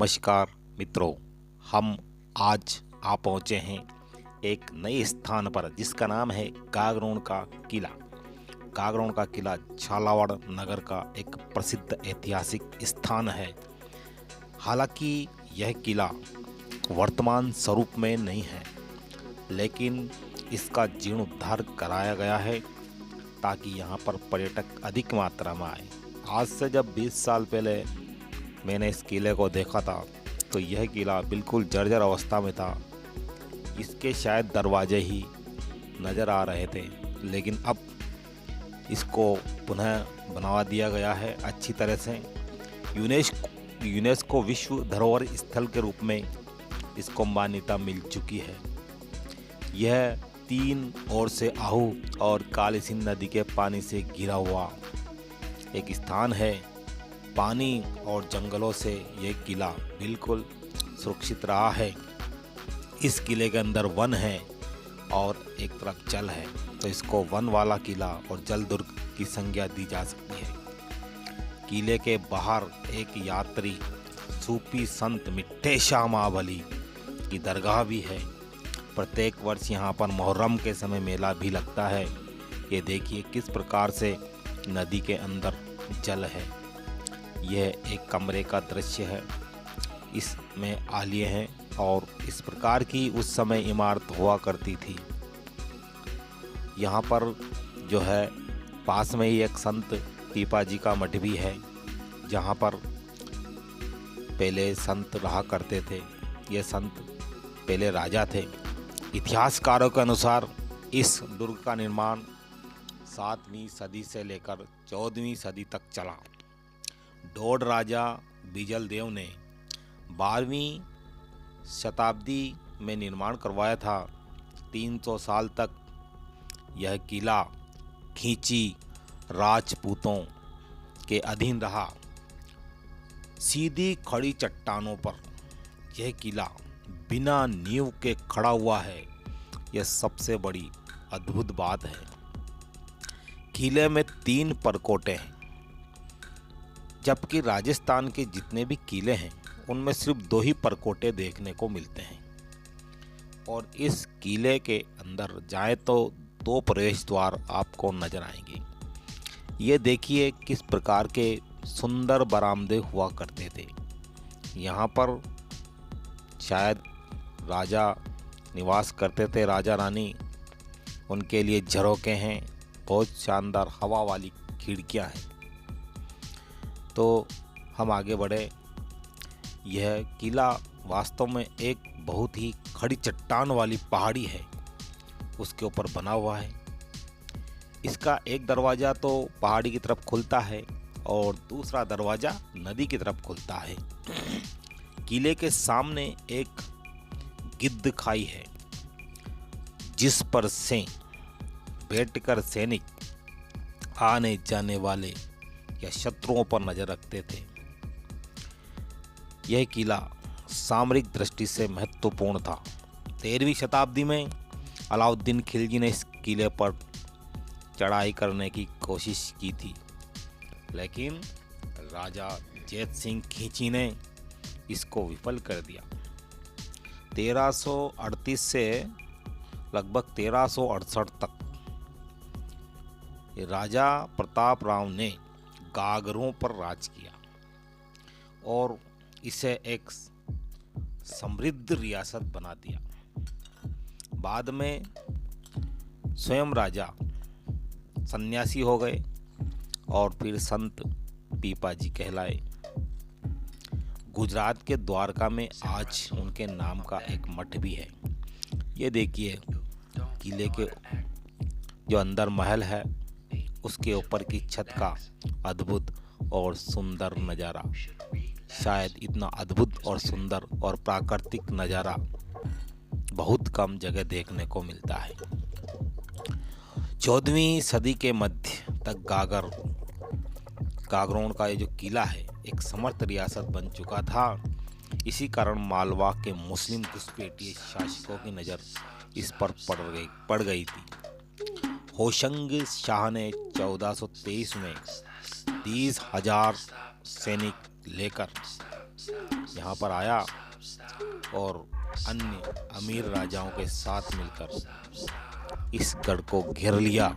नमस्कार मित्रों, हम आज आ पहुँचे हैं एक नए स्थान पर जिसका नाम है गागरोन का किला। गागरोन का किला झालावाड़ नगर का एक प्रसिद्ध ऐतिहासिक स्थान है। हालांकि यह किला वर्तमान स्वरूप में नहीं है, लेकिन इसका जीर्णोद्धार कराया गया है ताकि यहाँ पर पर्यटक अधिक मात्रा में आए। आज से जब 20 साल पहले मैंने इस किले को देखा था तो यह किला बिल्कुल जर्जर अवस्था में था। इसके शायद दरवाजे ही नज़र आ रहे थे, लेकिन अब इसको पुनः बनवा दिया गया है अच्छी तरह से। यूनेस्को विश्व धरोहर स्थल के रूप में इसको मान्यता मिल चुकी है। यह 3 ओर से आहू और काली सिंध नदी के पानी से घिरा हुआ एक स्थान है। पानी और जंगलों से यह किला बिल्कुल सुरक्षित रहा है। इस किले के अंदर वन है और एक तरफ जल है, तो इसको वन वाला किला और जल दुर्ग की संज्ञा दी जा सकती है। किले के बाहर एक यात्री सूफी संत मिट्ठे शाह महाबली की दरगाह भी है। प्रत्येक वर्ष यहाँ पर मुहर्रम के समय मेला भी लगता है। ये देखिए किस प्रकार से नदी के अंदर जल है। यह एक कमरे का दृश्य है, इसमें आलिए हैं और इस प्रकार की उस समय इमारत हुआ करती थी। यहाँ पर जो है पास में ही एक संत पीपा जी का मठ भी है, जहाँ पर पहले संत रहा करते थे। ये संत पहले राजा थे। इतिहासकारों के अनुसार इस दुर्ग का निर्माण 7वीं सदी से लेकर 14वीं सदी तक चला। डोड राजा बिजल देव ने 12वीं शताब्दी में निर्माण करवाया था। 300 साल तक यह किला खींची राजपूतों के अधीन रहा। सीधी खड़ी चट्टानों पर यह किला बिना नींव के खड़ा हुआ है। यह सबसे बड़ी अद्भुत बात है। किले में 3 परकोटे हैं, जबकि राजस्थान के जितने भी किले हैं उनमें सिर्फ 2 ही परकोटे देखने को मिलते हैं। और इस किले के अंदर जाए तो 2 प्रवेश द्वार आपको नजर आएंगे। ये देखिए किस प्रकार के सुंदर बरामदे हुआ करते थे। यहाँ पर शायद राजा निवास करते थे, राजा रानी। उनके लिए झरोखे हैं, बहुत शानदार हवा वाली खिड़कियाँ हैं। तो हम आगे बढ़े। यह किला वास्तव में एक बहुत ही खड़ी चट्टान वाली पहाड़ी है, उसके ऊपर बना हुआ है। इसका एक दरवाज़ा तो पहाड़ी की तरफ खुलता है और दूसरा दरवाज़ा नदी की तरफ खुलता है। किले के सामने एक गिद्ध खाई है, जिस पर से बैठकर सैनिक आने जाने वाले या शत्रुओं पर नजर रखते थे। यह किला सामरिक दृष्टि से महत्वपूर्ण था। 13वीं शताब्दी में अलाउद्दीन खिलजी ने इस किले पर चढ़ाई करने की कोशिश की थी, लेकिन राजा जैत सिंह खींची ने इसको विफल कर दिया। 1338 से लगभग 1368 तक राजा प्रताप राव ने गागरों पर राज किया और इसे एक समृद्ध रियासत बना दिया। बाद में स्वयं राजा सन्यासी हो गए और फिर संत पीपा जी कहलाए। गुजरात के द्वारका में आज उनके नाम का एक मठ भी है। ये देखिए किले के जो अंदर महल है उसके ऊपर की छत का अद्भुत और सुंदर नज़ारा। शायद इतना अद्भुत और सुंदर और प्राकृतिक नज़ारा बहुत कम जगह देखने को मिलता है। 14वीं सदी के मध्य तक गागरोन का ये जो किला है एक समर्थ रियासत बन चुका था। इसी कारण मालवा के मुस्लिम घुसपैठिए शासकों की नज़र इस पर पड़ गई थी। होशंग शाह ने 1423 में 30,000 सैनिक लेकर यहाँ पर आया और अन्य अमीर राजाओं के साथ मिलकर इस गढ़ को घेर लिया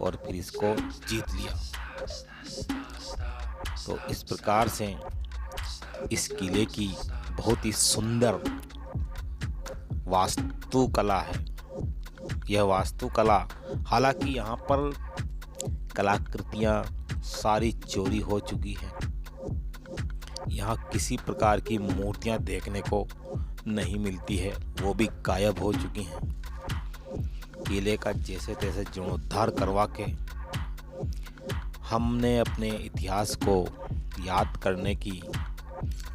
और फिर इसको जीत लिया। तो इस प्रकार से इस किले की बहुत ही सुंदर वास्तुकला है। यह वास्तुकला, हालांकि यहाँ पर कलाकृतियाँ सारी चोरी हो चुकी हैं। यहाँ किसी प्रकार की मूर्तियाँ देखने को नहीं मिलती है, वो भी गायब हो चुकी हैं। किले का जैसे तैसे जीर्णोद्धार करवा के हमने अपने इतिहास को याद करने की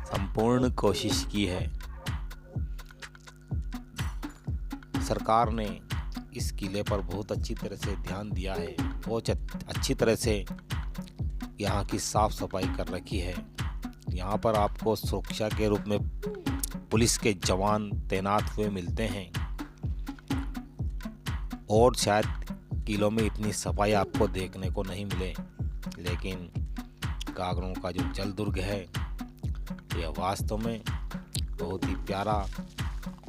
संपूर्ण कोशिश की है। सरकार ने इस किले पर बहुत अच्छी तरह से ध्यान दिया है, बहुत अच्छी तरह से यहाँ की साफ सफाई कर रखी है। यहाँ पर आपको सुरक्षा के रूप में पुलिस के जवान तैनात हुए मिलते हैं और शायद किलों में इतनी सफाई आपको देखने को नहीं मिले, लेकिन गागरों का जो जल दुर्ग है यह वास्तव में बहुत ही प्यारा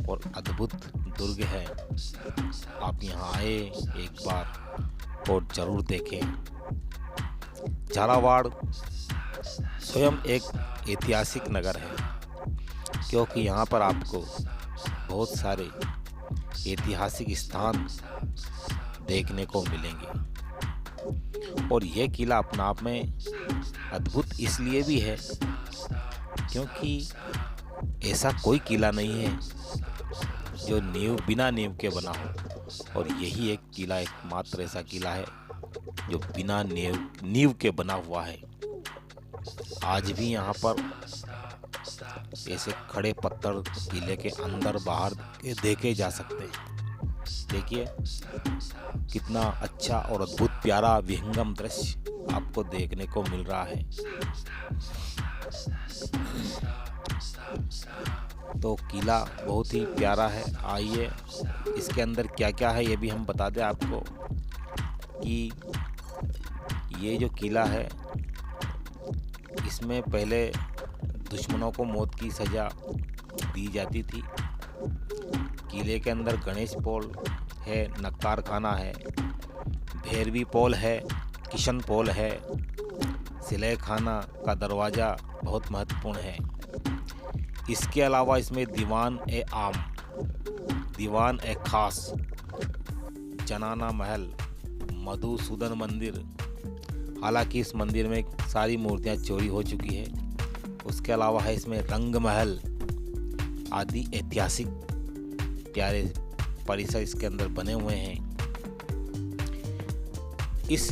और अद्भुत दुर्ग है। आप यहाँ आए एक बार और ज़रूर देखें। झालावाड़ स्वयं एक ऐतिहासिक नगर है, क्योंकि यहाँ पर आपको बहुत सारे ऐतिहासिक स्थान देखने को मिलेंगे। और यह किला अपने आप में अद्भुत इसलिए भी है क्योंकि ऐसा कोई किला नहीं है जो बिना नींव के बना हो, और यही एक किला एकमात्र ऐसा किला है जो बिना नींव के बना हुआ है। आज भी यहाँ पर ऐसे खड़े पत्थर किले के अंदर बाहर देखे जा सकते हैं। देखिए कितना अच्छा और अद्भुत प्यारा विहंगम दृश्य आपको देखने को मिल रहा है। तो किला बहुत ही प्यारा है। आइए इसके अंदर क्या क्या है ये भी हम बता दें आपको कि ये जो किला है इसमें पहले दुश्मनों को मौत की सज़ा दी जाती थी। किले के अंदर गणेश पोल है, नक्कार खाना है, भैरवी पोल है, किशन पोल है, सिलाई खाना का दरवाज़ा बहुत महत्वपूर्ण है। इसके अलावा इसमें दीवान ए आम, दीवान ए खास, जनाना महल, मधुसूदन मंदिर, हालांकि इस मंदिर में सारी मूर्तियां चोरी हो चुकी है। उसके अलावा है इसमें रंग महल आदि ऐतिहासिक प्यारे परिसर इसके अंदर बने हुए हैं। इस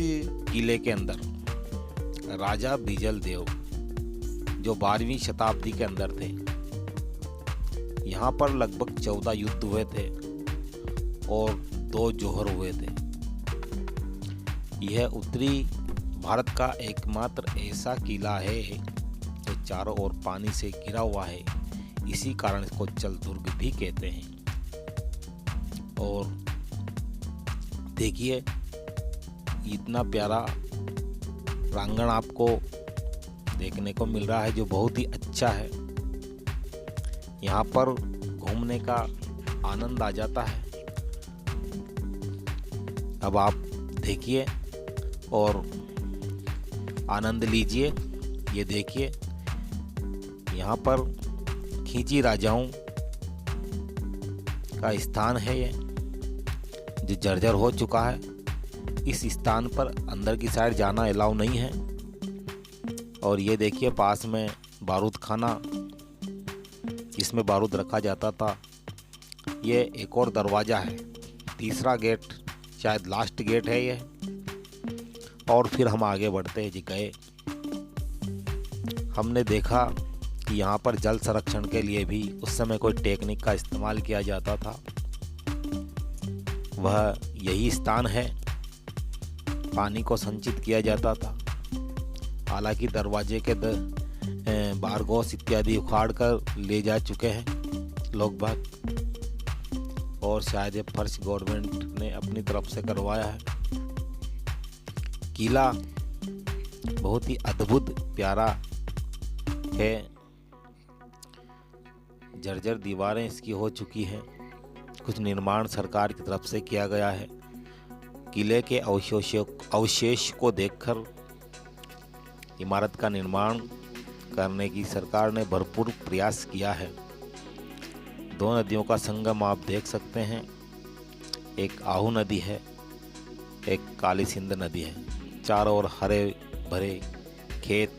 किले के अंदर राजा बिजल देव जो 12वीं शताब्दी के अंदर थे, यहाँ पर लगभग 14 युद्ध हुए थे और 2 जौहर हुए थे। यह उत्तरी भारत का एकमात्र ऐसा किला है जो चारों ओर पानी से घिरा हुआ है। इसी कारण इसको जल दुर्ग भी कहते हैं। और देखिए इतना प्यारा प्रांगण आपको देखने को मिल रहा है जो बहुत ही अच्छा है। यहाँ पर घूमने का आनंद आ जाता है। अब आप देखिए और आनंद लीजिए। ये देखिए यहाँ पर खींची राजाओं का स्थान है, ये जो जर्जर हो चुका है। इस स्थान पर अंदर की साइड जाना अलाउ नहीं है। और ये देखिए पास में बारूद खाना, इसमें बारूद रखा जाता था। ये एक और दरवाज़ा है, तीसरा गेट, शायद लास्ट गेट है ये। और फिर हम आगे बढ़ते हैं जी। गए हमने देखा कि यहाँ पर जल संरक्षण के लिए भी उस समय कोई टेक्निक का इस्तेमाल किया जाता था। वह यही स्थान है, पानी को संचित किया जाता था। हालांकि दरवाजे के बारगोस इत्यादि उखाड़ कर ले जा चुके हैं लोग बाग, और शायद ये फर्श गवर्नमेंट ने अपनी तरफ से करवाया है। किला बहुत ही अद्भुत प्यारा है जर्जर दीवारें इसकी हो चुकी हैं। कुछ निर्माण सरकार की तरफ से किया गया है। किले के अवशेष को देखकर इमारत का निर्माण करने की सरकार ने भरपूर प्रयास किया है। दो नदियों का संगम आप देख सकते हैं, एक आहू नदी है, एक काली सिंध नदी है। चारों ओर हरे भरे खेत,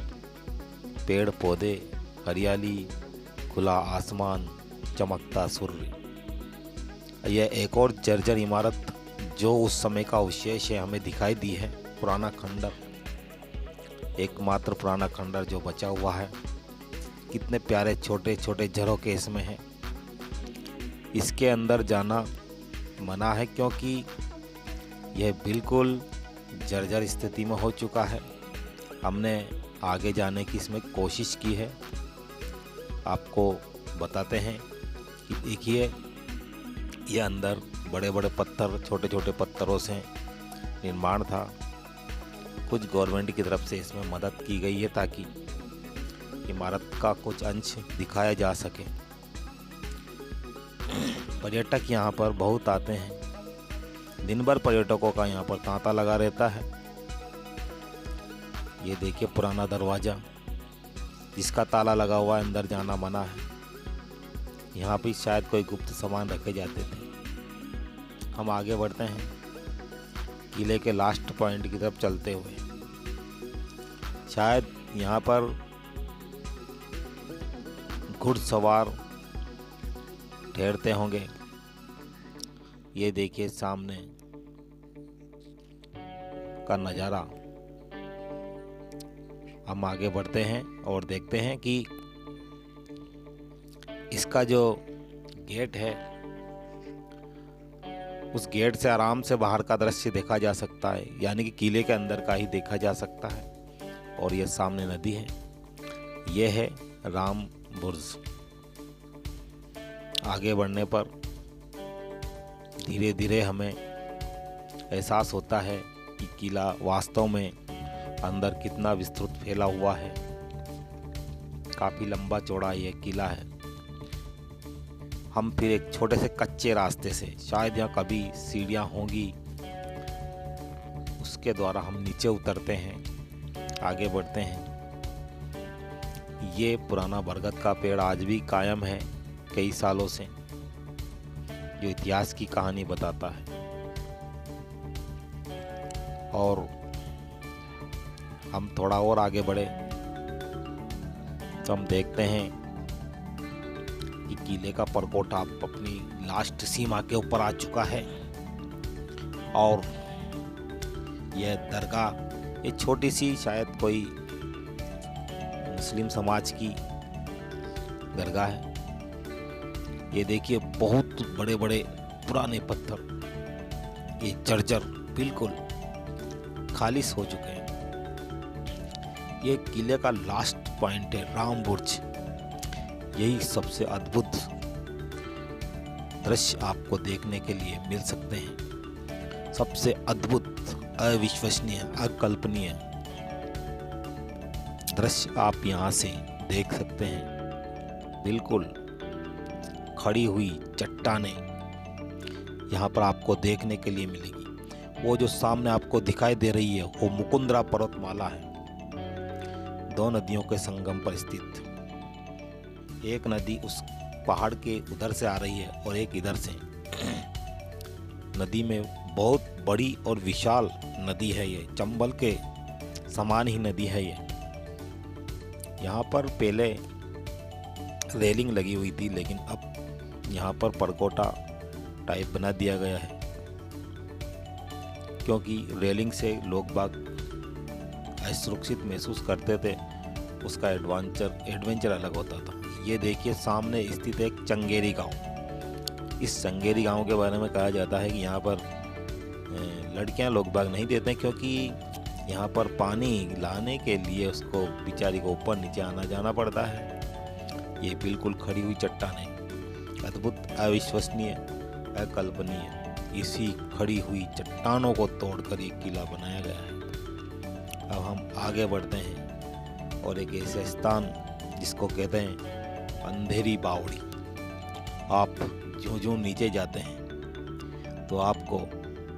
पेड़ पौधे, हरियाली, खुला आसमान, चमकता सूर्य। यह एक और जर्जर इमारत जो उस समय का अवशेष है हमें दिखाई दी है। पुराना खंडर, एकमात्र पुराना खंडर जो बचा हुआ है। कितने प्यारे छोटे छोटे झरोखे इसमें हैं। इसके अंदर जाना मना है क्योंकि यह बिल्कुल जर्जर स्थिति में हो चुका है। हमने आगे जाने की इसमें कोशिश की है। आपको बताते हैं कि देखिए, ये अंदर बड़े बड़े पत्थर, छोटे छोटे पत्थरों से निर्माण था। कुछ गवर्नमेंट की तरफ से इसमें मदद की गई है ताकि इमारत का कुछ अंश दिखाया जा सके। पर्यटक यहाँ पर बहुत आते हैं। दिन भर पर्यटकों का यहाँ पर तांता लगा रहता है। ये देखिए पुराना दरवाज़ा जिसका ताला लगा हुआ है, अंदर जाना मना है। यहाँ भी शायद कोई गुप्त सामान रखे जाते थे। हम आगे बढ़ते हैं किले के लास्ट पॉइंट की तरफ चलते हुए। शायद यहाँ पर घुड़सवार ठहरते होंगे। ये देखिए सामने का नज़ारा। हम आगे बढ़ते हैं और देखते हैं कि इसका जो गेट है, उस गेट से आराम से बाहर का दृश्य देखा जा सकता है, यानी कि किले के अंदर का ही देखा जा सकता है। और ये सामने नदी है, ये है राम बुर्ज। आगे बढ़ने पर धीरे धीरे हमें एहसास होता है कि किला वास्तव में अंदर कितना विस्तृत फैला हुआ है। काफ़ी लंबा चौड़ा ये किला है। हम फिर एक छोटे से कच्चे रास्ते से, शायद यहाँ कभी सीढ़ियाँ होंगी, उसके द्वारा हम नीचे उतरते हैं, आगे बढ़ते हैं। ये पुराना बरगद का पेड़ आज भी कायम है कई सालों से, जो इतिहास की कहानी बताता है। और हम थोड़ा और आगे बढ़े तो हम देखते हैं कि किले का परकोटा अपनी लास्ट सीमा के ऊपर आ चुका है। और यह दरगाह, ये छोटी सी शायद कोई मुस्लिम समाज की दरगाह है। ये देखिए बहुत बड़े बड़े पुराने पत्थर, ये जर्जर बिल्कुल खालिश हो चुके हैं। ये किले का लास्ट पॉइंट है, राम बुर्ज। यही सबसे अद्भुत दृश्य आपको देखने के लिए मिल सकते हैं। सबसे अद्भुत, अविश्वसनीय, अकल्पनीय दृश्य आप यहाँ से देख सकते हैं। बिल्कुल खड़ी हुई चट्टानें यहाँ पर आपको देखने के लिए मिलेगी। वो जो सामने आपको दिखाई दे रही है वो मुकुंदरा पर्वतमाला है। दो नदियों के संगम पर स्थित। एक नदी उस पहाड़ के उधर से आ रही है और एक इधर से। नदी में बहुत बड़ी और विशाल नदी है। ये चंबल के समान ही नदी है ये। यहाँ पर पहले रेलिंग लगी हुई थी, लेकिन अब यहाँ पर परकोटा टाइप बना दिया गया है, क्योंकि रेलिंग से लोग बाग असुरक्षित महसूस करते थे। उसका एडवेंचर अलग होता था। ये देखिए सामने स्थित एक चंगेरी गांव। इस चंगेरी गांव के बारे में कहा जाता है कि यहाँ पर लड़कियां लोग बाग नहीं देते, क्योंकि यहाँ पर पानी लाने के लिए उसको बेचारी को ऊपर नीचे आना जाना पड़ता है। ये बिल्कुल खड़ी हुई चट्टानें, अद्भुत, अविश्वसनीय, अकल्पनीय। इसी खड़ी हुई चट्टानों को तोड़कर एक किला बनाया गया है। अब हम आगे बढ़ते हैं और एक ऐसे स्थान जिसको कहते हैं अंधेरी बावड़ी। आप ज्यों ज्यों नीचे जाते हैं तो आपको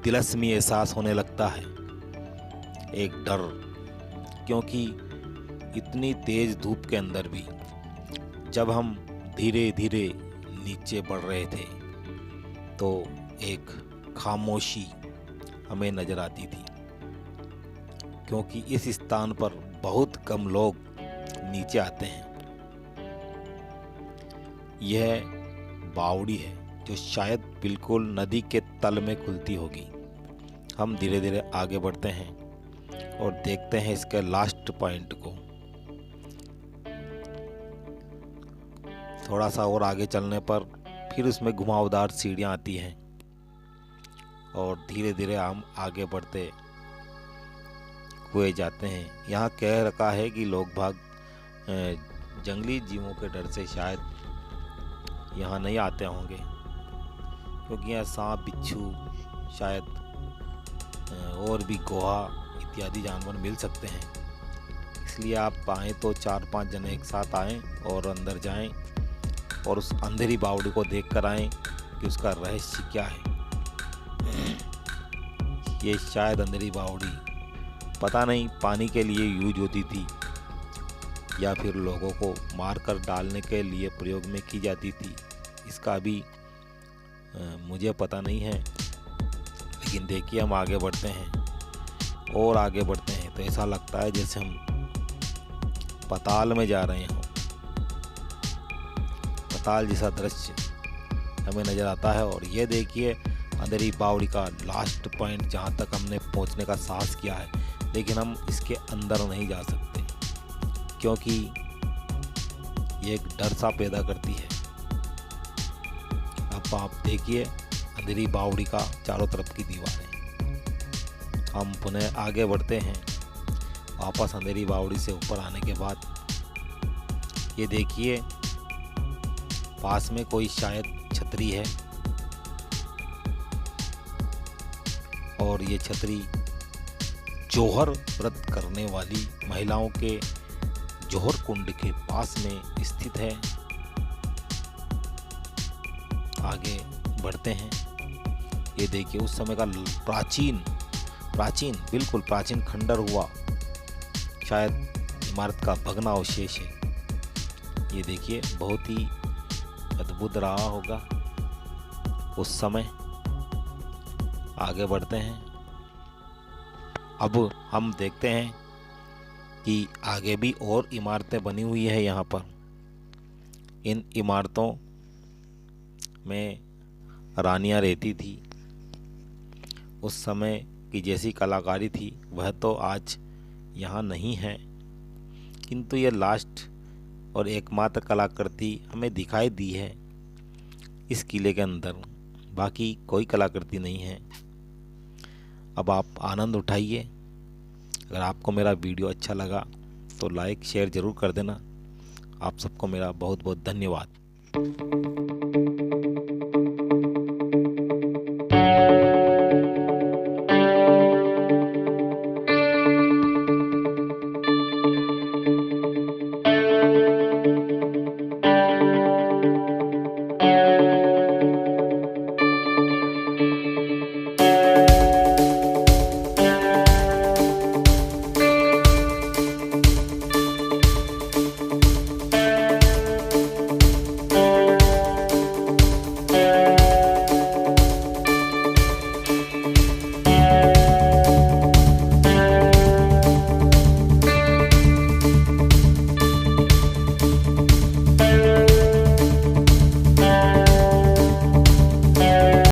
तिलस्मी एहसास होने लगता है, एक डर, क्योंकि इतनी तेज धूप के अंदर भी जब हम धीरे धीरे नीचे बढ़ रहे थे तो एक खामोशी हमें नजर आती थी, क्योंकि इस स्थान पर बहुत कम लोग नीचे आते हैं। यह बावड़ी है जो शायद बिल्कुल नदी के तल में खुलती होगी। हम धीरे धीरे आगे बढ़ते हैं और देखते हैं इसके लास्ट पॉइंट को। थोड़ा सा और आगे चलने पर फिर उसमें घुमावदार सीढ़ियाँ आती हैं और धीरे धीरे हम आगे बढ़ते हुए जाते हैं। यहाँ कह रखा है कि लोग भाग जंगली जीवों के डर से शायद यहाँ नहीं आते होंगे, क्योंकि यहाँ सांप, बिच्छू, शायद और भी गोहा इत्यादि जानवर मिल सकते हैं। इसलिए आप आएँ तो 4-5 जने एक साथ आएँ और अंदर जाएं और उस अंधेरी बावड़ी को देख कर आएँ कि उसका रहस्य क्या है। ये शायद अंधेरी बावड़ी पता नहीं पानी के लिए यूज होती थी या फिर लोगों को मारकर डालने के लिए प्रयोग में की जाती थी, इसका भी मुझे पता नहीं है। लेकिन देखिए हम आगे बढ़ते हैं और आगे बढ़ते हैं तो ऐसा लगता है जैसे हम पाताल में जा रहे हों। पाताल जैसा दृश्य हमें नज़र आता है। और ये देखिए अंधेरी बावड़ी का लास्ट पॉइंट जहाँ तक हमने पहुँचने का साहस किया है, लेकिन हम इसके अंदर नहीं जा सकते क्योंकि ये एक डर सा पैदा करती है। अब आप देखिए अंधेरी बावड़ी का चारों तरफ की दीवारें। हम पुनः आगे बढ़ते हैं वापस अंधेरी बावड़ी से ऊपर आने के बाद। ये देखिए पास में कोई शायद छतरी है और ये छतरी जौहर व्रत करने वाली महिलाओं के जौहर कुंड के पास में स्थित है। आगे बढ़ते हैं। ये देखिए उस समय का बिल्कुल प्राचीन खंडर हुआ शायद इमारत का भग्नावशेष है। ये देखिए बहुत ही अद्भुत रहा होगा उस समय। आगे बढ़ते हैं। अब हम देखते हैं कि आगे भी और इमारतें बनी हुई है यहाँ पर। इन इमारतों में रानियाँ रहती थी। उस समय की जैसी कलाकारी थी वह तो आज यहाँ नहीं है, किंतु ये लास्ट और एकमात्र कलाकृति हमें दिखाई दी है इस किले के अंदर। बाकी कोई कलाकृति नहीं है। अब आप आनंद उठाइए। अगर आपको मेरा वीडियो अच्छा लगा तो लाइक शेयर ज़रूर कर देना। आप सबको मेरा बहुत बहुत धन्यवाद।